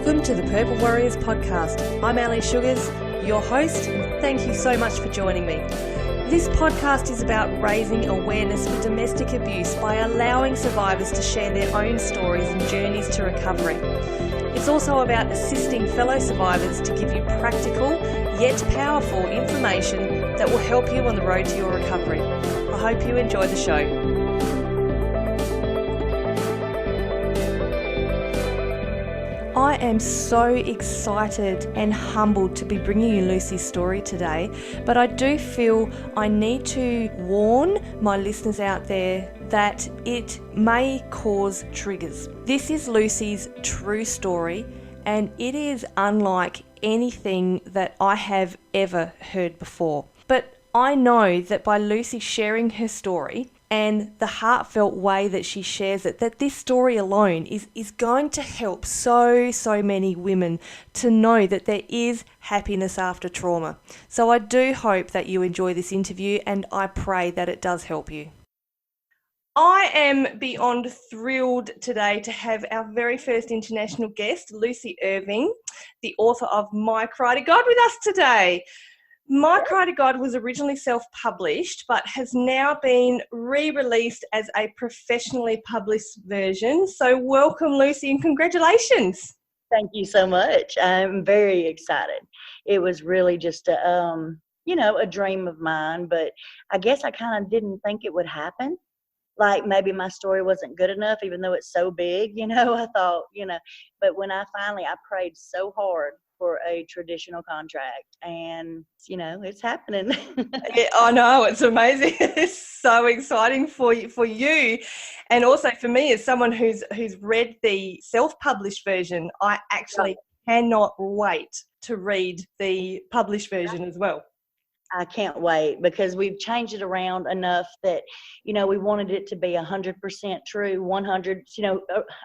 Welcome to the Purple Warriors podcast. I'm Ali Sugars, your host, and thank you so much for joining me. This podcast is about raising awareness for domestic abuse by allowing survivors to share their own stories and journeys to recovery. It's also about assisting fellow survivors to give you practical yet powerful information that will help you on the road to your recovery. I hope you enjoy the show. I am so excited and humbled to be bringing you Lucy's story today, but I do feel I need to warn my listeners out there that it may cause triggers. This is Lucy's true story, and it is unlike anything that I have ever heard before. But I know that by Lucy sharing her story and the heartfelt way that she shares it, that this story alone is going to help so many women to know that there is happiness after trauma. So I do hope that you enjoy this interview, and I pray that it does help you. I am beyond thrilled today to have our very first international guest, Lucy Irving, the author of My Cry to God, with us today. My Cry to God was originally self-published, but has now been re-released as a professionally published version. So welcome, Lucy, and congratulations. Thank you so much. I'm very excited. It was really just a dream of mine, but I guess I kind of didn't think it would happen. Like maybe my story wasn't good enough, even though it's so big, I thought, but when I prayed so hard for a traditional contract, and it's happening. Yeah, I know, it's amazing. It's so exciting for you, and also for me as someone who's read the self-published version. I actually cannot wait to read the published version as well. I can't wait, because we've changed it around enough that, we wanted it to be 100% true, 100,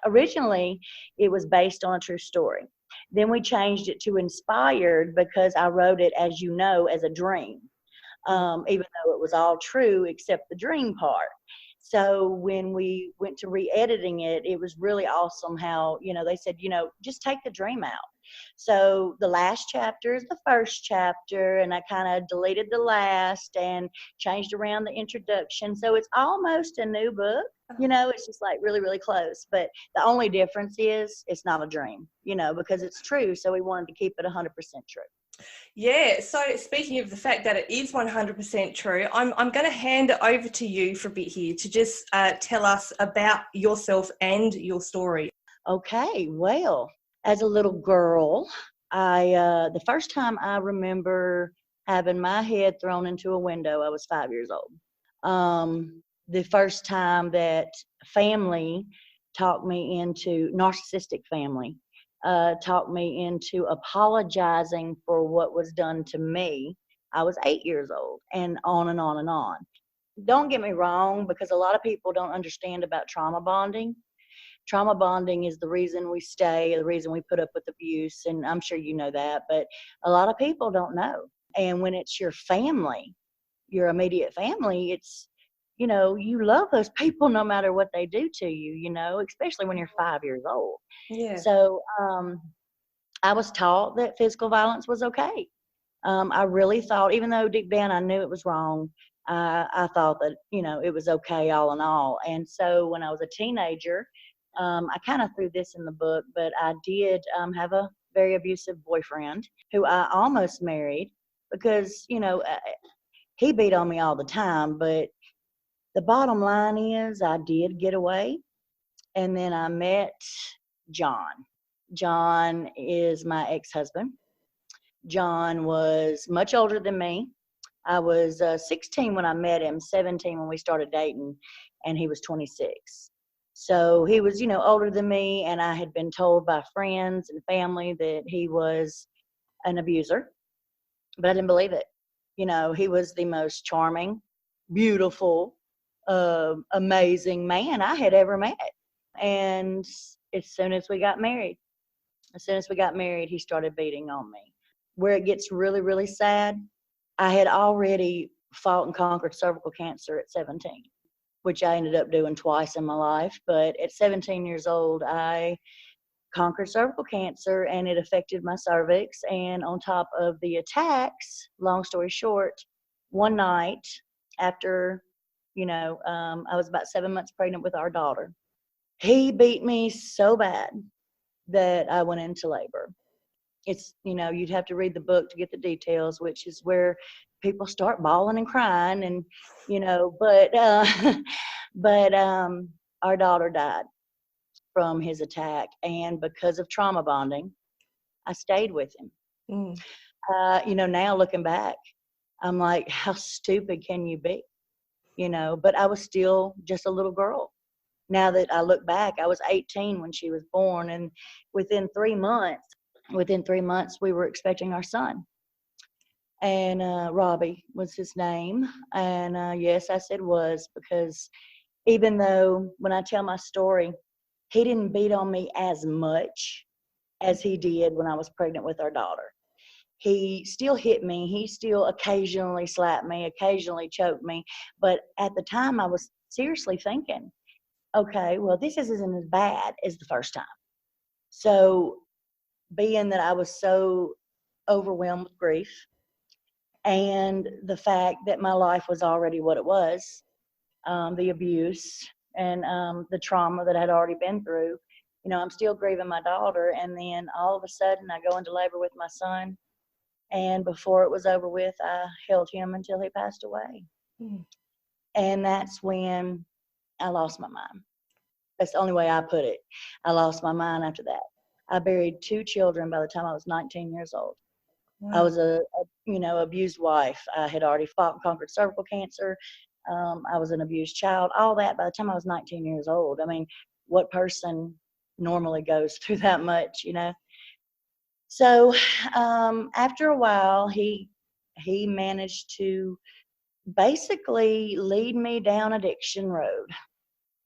originally it was based on a true story. Then we changed it to inspired, because I wrote it, as as a dream, even though it was all true except the dream part. So when we went to re-editing it, it was really awesome how, they said, just take the dream out. So the last chapter is the first chapter, and I kind of deleted the last and changed around the introduction. So it's almost a new book. It's just like really, really close. But the only difference is it's not a dream, because it's true. So we wanted to keep it 100% true. Yeah, so speaking of the fact that it is 100% true, I'm going to hand it over to you for a bit here to just tell us about yourself and your story. Okay, well, as a little girl, the first time I remember having my head thrown into a window, I was 5 years old. The first time that family talked me into, narcissistic family, talked me into apologizing for what was done to me, I was 8 years old, and on and on and on. Don't get me wrong, because a lot of people don't understand about trauma bonding. Trauma bonding is the reason we stay, the reason we put up with abuse, and I'm sure you know that, but a lot of people don't know. And when it's your family, your immediate family, it's, you love those people no matter what they do to you, especially when you're 5 years old. Yeah. So I was taught that physical violence was okay. I really thought, even though deep down I knew it was wrong, I thought that, it was okay all in all. And so when I was a teenager, I kind of threw this in the book, but I did have a very abusive boyfriend who I almost married, because, he beat on me all the time. But the bottom line is I did get away. And then I met John. John is my ex-husband. John was much older than me. I was 16 when I met him, 17 when we started dating, and he was 26. So he was, older than me, and I had been told by friends and family that he was an abuser, but I didn't believe it. He was the most charming, beautiful, amazing man I had ever met. And as soon as we got married, he started beating on me. Where it gets really, really sad, I had already fought and conquered cervical cancer at 17. Which I ended up doing twice in my life. But at 17 years old, I conquered cervical cancer, and it affected my cervix. And on top of the attacks, long story short, one night after, I was about 7 months pregnant with our daughter, he beat me so bad that I went into labor. It's, you'd have to read the book to get the details, which is where people start bawling and crying. And, but our daughter died from his attack. And because of trauma bonding, I stayed with him. Mm. Now looking back, I'm like, how stupid can you be? But I was still just a little girl. Now that I look back, I was 18 when she was born. And within 3 months, we were expecting our son. And Robbie was his name. And yes, I said was, because even though when I tell my story, he didn't beat on me as much as he did when I was pregnant with our daughter. He still hit me. He still occasionally slapped me, occasionally choked me. But at the time, I was seriously thinking, okay, well, this isn't as bad as the first time. So being that I was so overwhelmed with grief, and the fact that my life was already what it was, the abuse and the trauma that I'd already been through, I'm still grieving my daughter. And then all of a sudden I go into labor with my son. And before it was over with, I held him until he passed away. Mm. And that's when I lost my mind. That's the only way I put it. I lost my mind after that. I buried 2 children by the time I was 19 years old. Wow. I was a abused wife. I had already fought and conquered cervical cancer. I was an abused child, all that by the time I was 19 years old. I mean, what person normally goes through that much, So after a while, he managed to basically lead me down addiction road.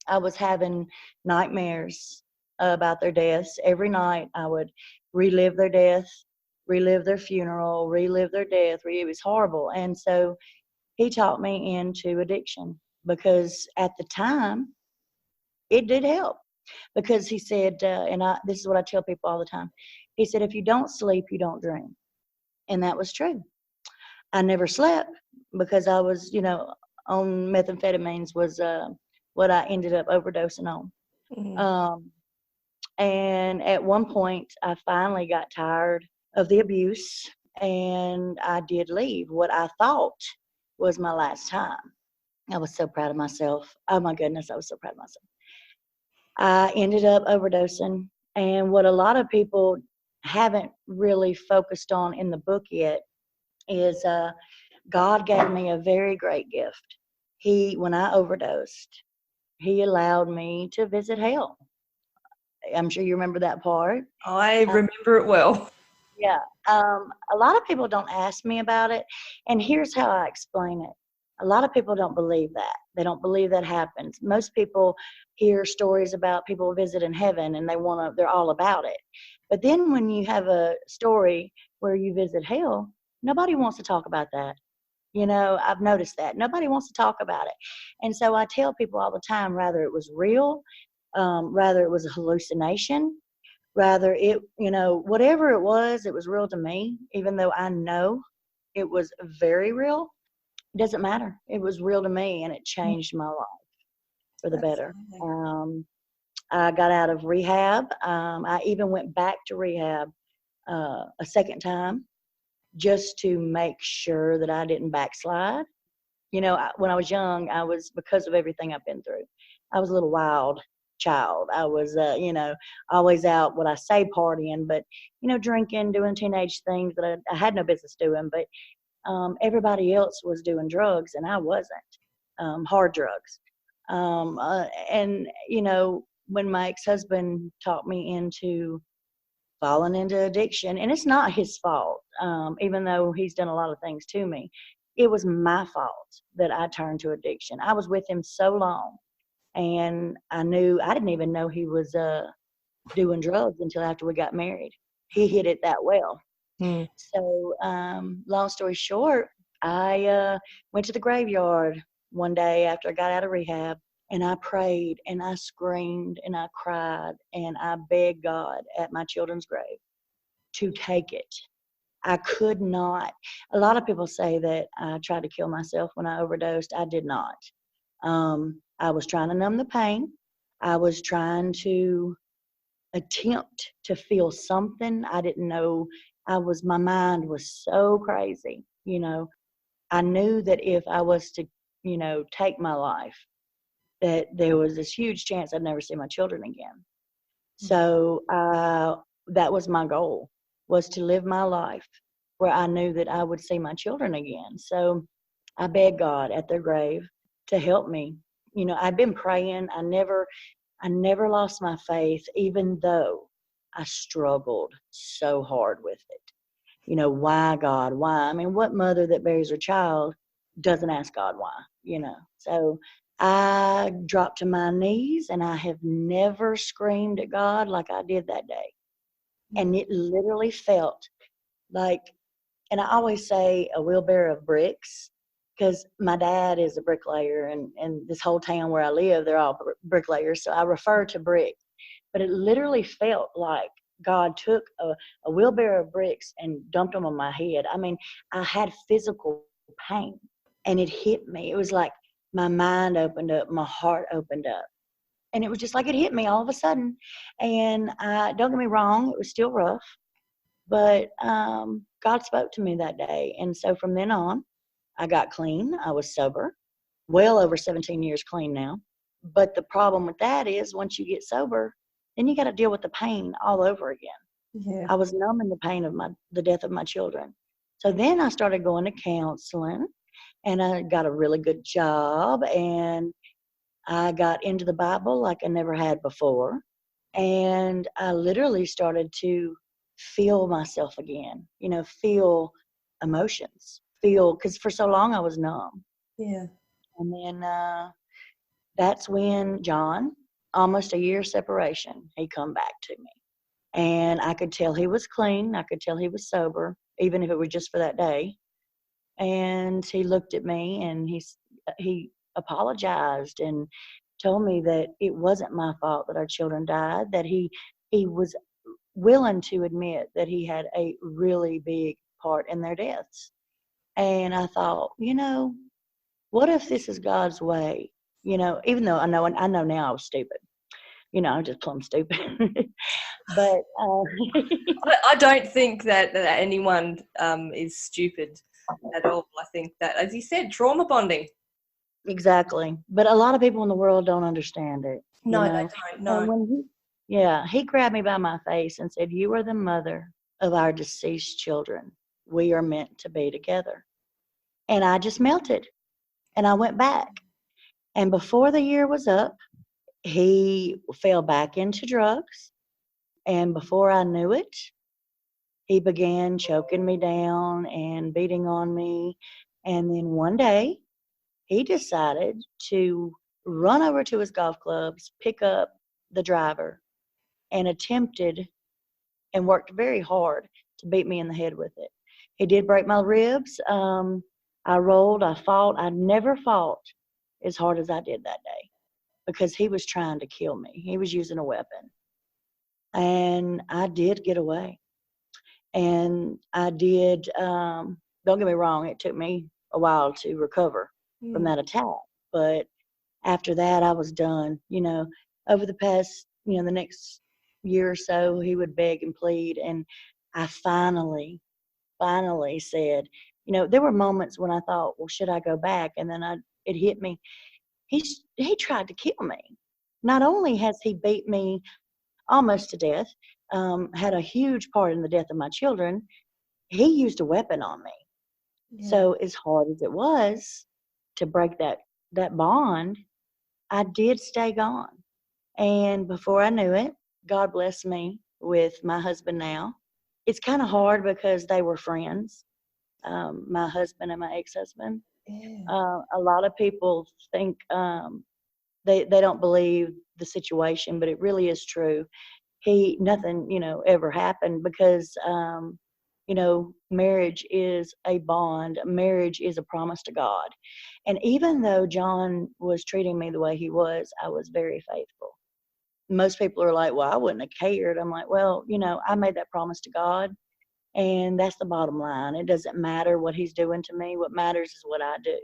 I was having nightmares about their deaths. Every night I would relive their death, relive their funeral, relive their death. It was horrible. And so he taught me into addiction, because at the time it did help. Because he said, this is what I tell people all the time. He said, if you don't sleep, you don't dream. And that was true. I never slept because I was, on methamphetamines was what I ended up overdosing on. Mm-hmm. And at one point, I finally got tired of the abuse, and I did leave what I thought was my last time. I was so proud of myself. Oh my goodness, I was so proud of myself. I ended up overdosing, and what a lot of people haven't really focused on in the book yet is God gave me a very great gift. When I overdosed, he allowed me to visit hell. I'm sure you remember that part. I remember it well. Yeah. A lot of people don't ask me about it, and here's how I explain it. A lot of people don't believe that. They don't believe that happens. Most people hear stories about people visiting heaven, and they're all about it. But then when you have a story where you visit hell, nobody wants to talk about that. I've noticed that. Nobody wants to talk about it. And so I tell people all the time, rather it was real, rather it was a hallucination, rather it, whatever it was real to me, even though I know it was very real. It doesn't matter. It was real to me, and it changed my life for the better. I got out of rehab. I even went back to rehab a second time, just to make sure that I didn't backslide. When I was young, because of everything I've been through, I was a little wild child. I was, always out, what I say, partying, but, drinking, doing teenage things that I had no business doing. But everybody else was doing drugs, and I wasn't, hard drugs. And, when my ex-husband talked me into falling into addiction, and it's not his fault, even though he's done a lot of things to me. It was my fault that I turned to addiction. I was with him so long, and I didn't even know he was doing drugs until after we got married. He hid it that well. So long story short, I went to the graveyard one day after I got out of rehab, and I prayed and I screamed and I cried and I begged God at my children's grave to take it. I could not. A lot of people say that I tried to kill myself when I overdosed. I did not. I was trying to numb the pain. I was trying to attempt to feel something. I didn't know. My mind was so crazy. I knew that if I was to, take my life, that there was this huge chance I'd never see my children again. So that was my goal, was to live my life where I knew that I would see my children again. So I begged God at their grave to help me. I'd been praying. I never lost my faith, even though I struggled so hard with it. Why, God, why? I mean, what mother that buries her child doesn't ask God why? So I dropped to my knees and I have never screamed at God like I did that day. And it literally felt like, and I always say a wheelbarrow of bricks because my dad is a bricklayer, and this whole town where I live, they're all bricklayers. So I refer to bricks, but it literally felt like God took a wheelbarrow of bricks and dumped them on my head. I mean, I had physical pain and it hit me. It was like my mind opened up, my heart opened up. And it was just like it hit me all of a sudden. And don't get me wrong, it was still rough, but God spoke to me that day. And so from then on, I got clean. I was sober, well over 17 years clean now. But the problem with that is once you get sober, then you got to deal with the pain all over again. Yeah. I was numbing the pain of the death of my children. So then I started going to counseling, and I got a really good job, and I got into the Bible like I never had before. And I literally started to feel myself again, feel emotions, because for so long I was numb. Yeah. And then that's when John, almost a year separation, he come back to me. And I could tell he was clean. I could tell he was sober, even if it was just for that day. And he looked at me and he apologized and told me that it wasn't my fault that our children died, that he was willing to admit that he had a really big part in their deaths. And I thought, what if this is God's way? Even though I know now I was stupid. I was just plumb stupid. But I don't think that anyone is stupid at all. I think that, as you said, trauma bonding. exactly. But a lot of people in the world don't understand it. No, they don't. No. And he grabbed me by my face and said, "You are the mother of our deceased children. We are meant to be together." And I just melted and I went back. And before the year was up, he fell back into drugs. And before I knew it, he began choking me down and beating on me. And then one day, he decided to run over to his golf clubs, pick up the driver, and attempted and worked very hard to beat me in the head with it. He did break my ribs. I rolled, I fought. I never fought as hard as I did that day because he was trying to kill me. He was using a weapon. And I did get away. And I did, don't get me wrong, it took me a while to recover from that attack. But after that, I was done. Over the past, the next year or so, he would beg and plead. And I finally said, there were moments when I thought, well, should I go back? And then it hit me. He tried to kill me. Not only has he beat me almost to death, had a huge part in the death of my children, he used a weapon on me. Yeah. So as hard as it was to break that bond, I did stay gone. And before I knew it, God blessed me with my husband now. It's kind of hard because they were friends, my husband and my ex-husband. Yeah. A lot of people think they don't believe the situation, but it really is true. Nothing, ever happened because marriage is a bond. Marriage is a promise to God. And even though John was treating me the way he was, I was very faithful. Most people are like, well, I wouldn't have cared. I'm like, well, I made that promise to God, and that's the bottom line. It doesn't matter what he's doing to me. What matters is what I do.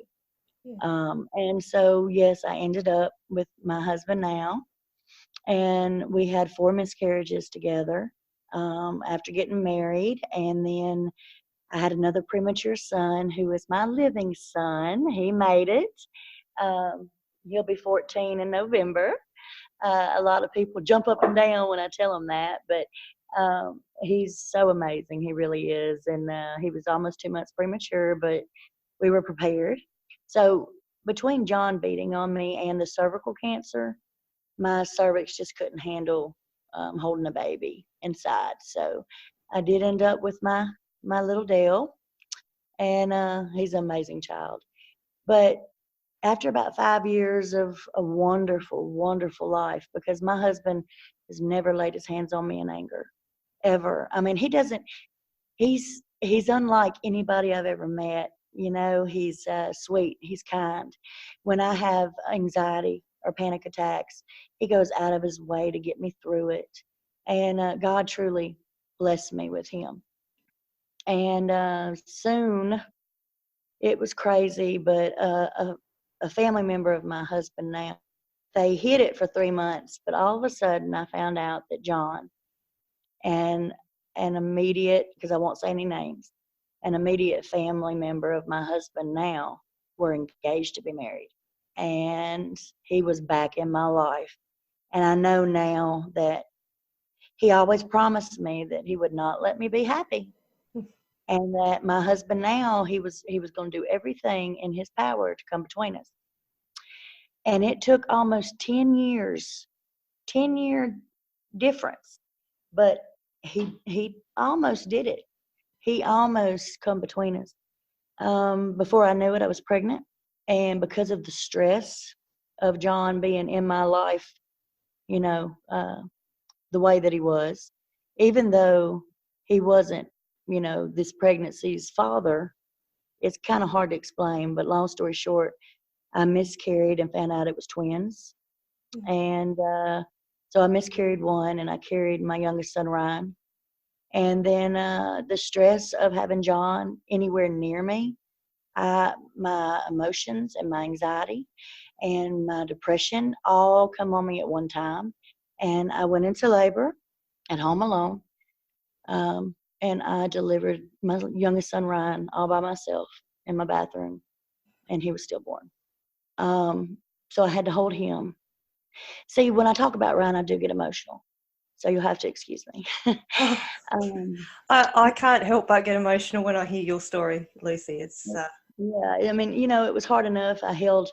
Yeah. And so, yes, I ended up with my husband now, and we had 4 miscarriages together after getting married. And then I had another premature son who is my living son. He made it. Um, he'll be 14 in November. A lot of people jump up and down when I tell them that, but he's so amazing. He really is. And he was almost 2 months premature, but we were prepared. So between John beating on me and the cervical cancer, my cervix just couldn't handle holding a baby inside. So I did end up with my little Dale, and he's an amazing child. But after about 5 years of a wonderful, wonderful life, because my husband has never laid his hands on me in anger, ever. I mean, he doesn't. He's unlike anybody I've ever met. He's sweet. He's kind. When I have anxiety or panic attacks, he goes out of his way to get me through it. And God truly blessed me with him. And soon, it was crazy, but a family member of my husband now, they hid it for 3 months, but all of a sudden I found out that John and an immediate, because I won't say any names, an immediate family member of my husband now were engaged to be married. And he was back in my life. And I know now that he always promised me that he would not let me be happy. And that my husband now, he was going to do everything in his power to come between us. And it took almost 10 years, 10-year difference, but he almost did it. He almost come between us. Before I knew it, I was pregnant, and because of the stress of John being in my life, the way that he was, even though he wasn't, this pregnancy's father, it's kind of hard to explain, but long story short, I miscarried and found out it was twins. And so I miscarried one, and I carried my youngest son, Ryan. And then the stress of having John anywhere near me, my emotions and my anxiety and my depression all come on me at one time. And I went into labor at home alone. And I delivered my youngest son, Ryan, all by myself in my bathroom, and he was stillborn. So I had to hold him. See, when I talk about Ryan, I do get emotional, so you'll have to excuse me. I can't help but get emotional when I hear your story, Lucy. It's yeah. I mean, it was hard enough. I held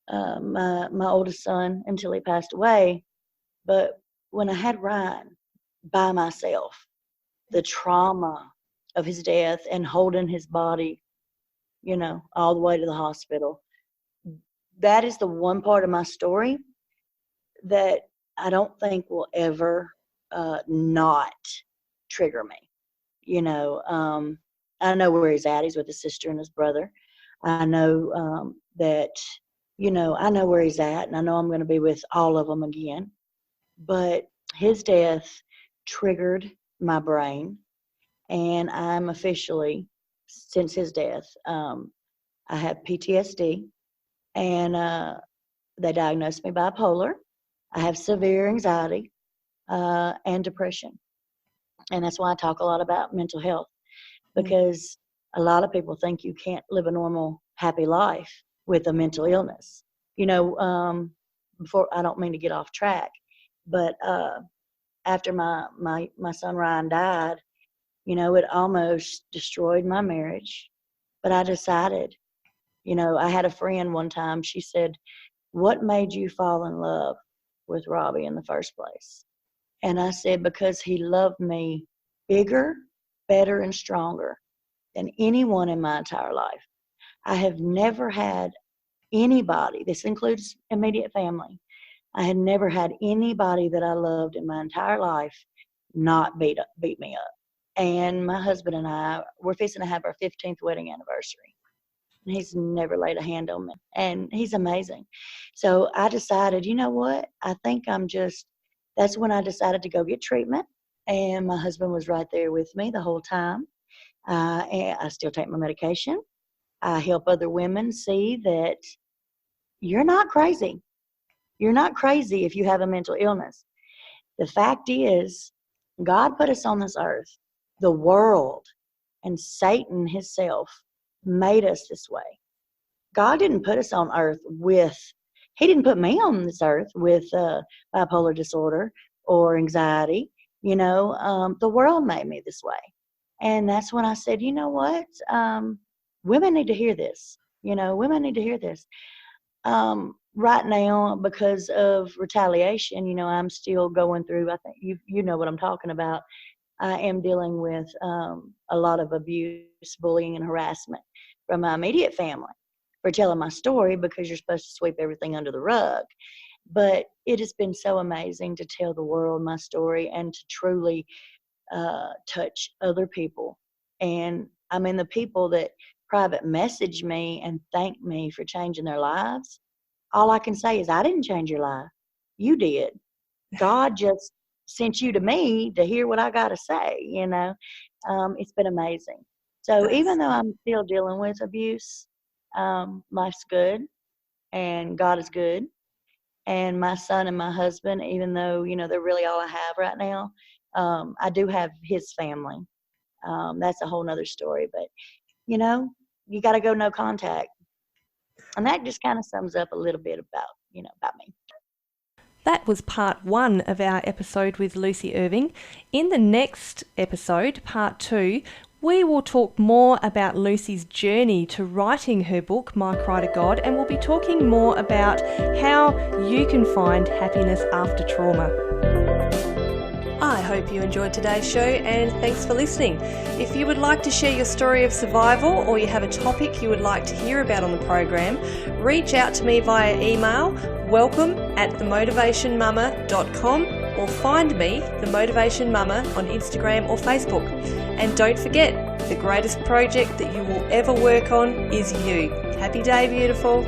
my oldest son until he passed away, but when I had Ryan by myself, the trauma of his death and holding his body, all the way to the hospital, that is the one part of my story that I don't think will ever not trigger me. I know where he's at. He's with his sister and his brother. I know that, I know where he's at, and I know I'm going to be with all of them again. But his death triggered my brain, and I'm officially, since his death, I have PTSD, and they diagnosed me bipolar. I have severe anxiety and depression. And that's why I talk a lot about mental health, because a lot of people think you can't live a normal, happy life with a mental illness. Before, I don't mean to get off track, but after my son Ryan died, it almost destroyed my marriage. But I decided, I had a friend one time, she said, "What made you fall in love with Robbie in the first place?" And I said, "Because he loved me bigger, better, and stronger than anyone in my entire life. I have never had anybody, this includes immediate family, I had never had anybody that I loved in my entire life not beat me up." And my husband and I, we're fixing to have our 15th wedding anniversary. And he's never laid a hand on me. And he's amazing. So I decided, you know what? I think that's when I decided to go get treatment. And my husband was right there with me the whole time. And I still take my medication. I help other women see that you're not crazy. You're not crazy if you have a mental illness. The fact is, God put us on this earth. The world and Satan himself made us this way. God didn't put us on earth he didn't put me on this earth with bipolar disorder or anxiety. The world made me this way. And that's when I said, you know what? Women need to hear this. Women need to hear this. Right now, because of retaliation, I'm still going through, I think you know what I'm talking about. I am dealing with a lot of abuse, bullying, and harassment from my immediate family for telling my story, because you're supposed to sweep everything under the rug. But it has been so amazing to tell the world my story and to truly touch other people. And I mean, the people that private message me and thank me for changing their lives, all I can say is, I didn't change your life. You did. God just sent you to me to hear what I got to say. It's been amazing. So even though I'm still dealing with abuse, life's good and God is good. And my son and my husband, even though, they're really all I have right now, I do have his family. That's a whole nother story. But, you got to go no contact. And that just kind of sums up a little bit about me. That was part 1 of our episode with Lucy Irving. In the next episode, part 2, we will talk more about Lucy's journey to writing her book, My Cry to God, and we'll be talking more about how you can find happiness after trauma. I hope you enjoyed today's show, and thanks for listening. If you would like to share your story of survival, or you have a topic you would like to hear about on the program, reach out to me via email, welcome@themotivationmama.com, or find me, The Motivation Mama, on Instagram or Facebook. And don't forget, the greatest project that you will ever work on is you. Happy day, beautiful.